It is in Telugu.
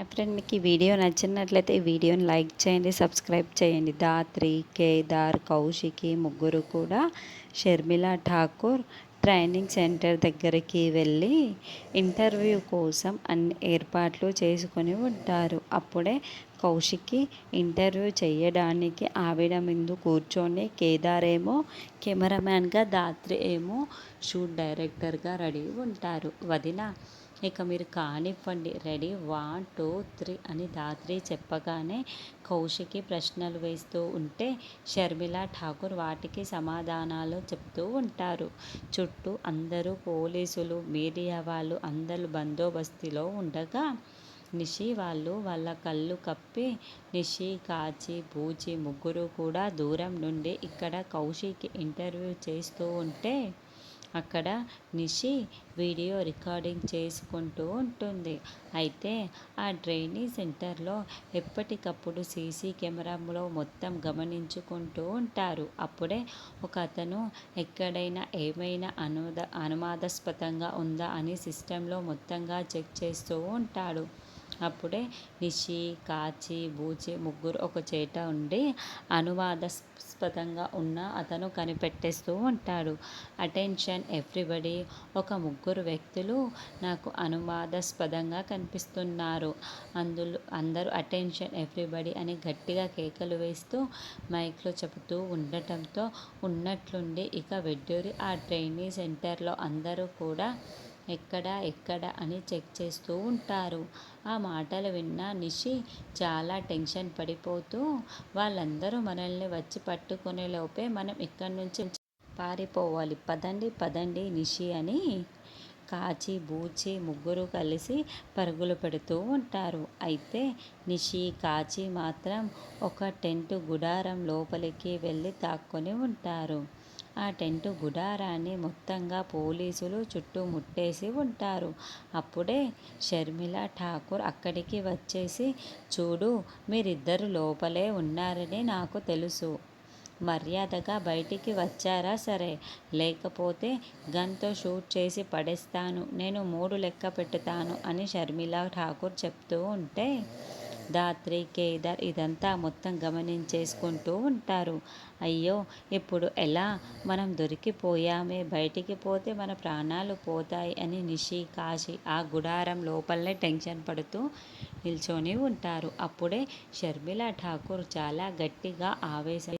ఫ్రెండ్ మీకు ఈ వీడియో నచ్చినట్లయితే ఈ వీడియోని లైక్ చేయండి, సబ్స్క్రైబ్ చేయండి. దాత్రి, కేదార్, కౌశికి ముగ్గురు కూడా షర్మిల ఠాకూర్ ట్రైనింగ్ సెంటర్ దగ్గరికి వెళ్ళి ఇంటర్వ్యూ కోసం అన్ని ఏర్పాట్లు చేసుకొని ఉంటారు. అప్పుడే కౌశికి ఇంటర్వ్యూ చేయడానికి ఆవిడ ముందు కూర్చొని కేదార్ ఏమో కెమెరామ్యాన్గా, దాత్రి ఏమో షూట్ డైరెక్టర్గా రెడీ ఉంటారు. వదిన ఇక మీరు కానివ్వండి, రెడీ 1, 2, 3 అని దాత్రి చెప్పగానే కౌశికి ప్రశ్నలు వేస్తూ ఉంటే షర్మిల ఠాకూర్ వాటికి సమాధానాలు చెప్తూ ఉంటారు. చుట్టూ అందరూ పోలీసులు, మీడియా వాళ్ళు అందరూ బందోబస్తులో ఉండగా నిషి వాళ్ళు వాళ్ళ కళ్ళు కప్పి నిషి, కాచి, బూచి ముగ్గురు కూడా దూరం నుండి ఇక్కడ కౌశిక్ ఇంటర్వ్యూ చేస్తూ ఉంటే అక్కడ నిషి వీడియో రికార్డింగ్ చేసుకుంటూ ఉంటుంది. అయితే ఆ ట్రైనింగ్ సెంటర్లో ఎప్పటికప్పుడు సీసీ కెమెరాలో మొత్తం గమనించుకుంటూ ఉంటారు. అప్పుడే ఒక అతను ఎక్కడైనా ఏమైనా అనుమానాస్పదంగా ఉందా అని సిస్టంలో మొత్తంగా చెక్ చేస్తూ ఉంటాడు. అప్పుడే నిషి, కాచి, బూచి ముగ్గురు ఒక చేట ఉండి అనుమానాస్పదంగా ఉన్న అతను కనిపెట్టేస్తూ ఉంటాడు. అటెన్షన్ ఎవ్రీబడి, ఒక ముగ్గురు వ్యక్తులు నాకు అనుమానాస్పదంగా కనిపిస్తున్నారు. అందరూ అటెన్షన్ ఎవ్రీబడి అని గట్టిగా కేకలు వేస్తూ మైక్లో చెబుతూ ఉండటంతో ఉన్నట్లుండి ఇక వెడ్డూరి ఆ ట్రైనింగ్ సెంటర్లో అందరూ కూడా ఎక్కడ అని చెక్ చేస్తూ ఉంటారు. ఆ మాటలు విన్న నిషి చాలా టెన్షన్ పడిపోతూ వాళ్ళందరూ మనల్ని వచ్చి పట్టుకునే లోపే మనం ఇక్కడి నుంచి పారిపోవాలి, పదండి నిషి అని కాచి, బూచి ముగ్గురు కలిసి పరుగులు పెడుతూ ఉంటారు. అయితే నిషి, కాచి మాత్రం ఒక టెంట్ గుడారం లోపలికి వెళ్ళి దాక్కొని ఉంటారు. ఆ టెంట్ గుడారాన్ని మొత్తంగా పోలీసులు చుట్టుముట్టేసి ఉంటారు. అప్పుడే షర్మిల ఠాకూర్ అక్కడికి వచ్చేసి, చూడు మీరిద్దరు లోపలే ఉన్నారని నాకు తెలుసు, మర్యాదగా బయటికి వచ్చారా సరే, లేకపోతే గన్తో షూట్ చేసి పడేస్తాను, నేను 3 లెక్క పెడతాను అని షర్మిల ఠాకూర్ చెప్తూ ఉంటే దాత్రి, కేదార్ ఇదంతా మొత్తం గమనించేసుకుంటూ ఉంటారు. అయ్యో ఇప్పుడు ఎలా, మనం దొరికిపోయామే, బయటికి పోతే మన ప్రాణాలు పోతాయి అని నిషి, కాశీ ఆ గుడారం లోపలనే టెన్షన్ పడుతూ నిల్చొని ఉంటారు. అప్పుడే షర్మిల ఠాకూర్ చాలా గట్టిగా ఆవేశం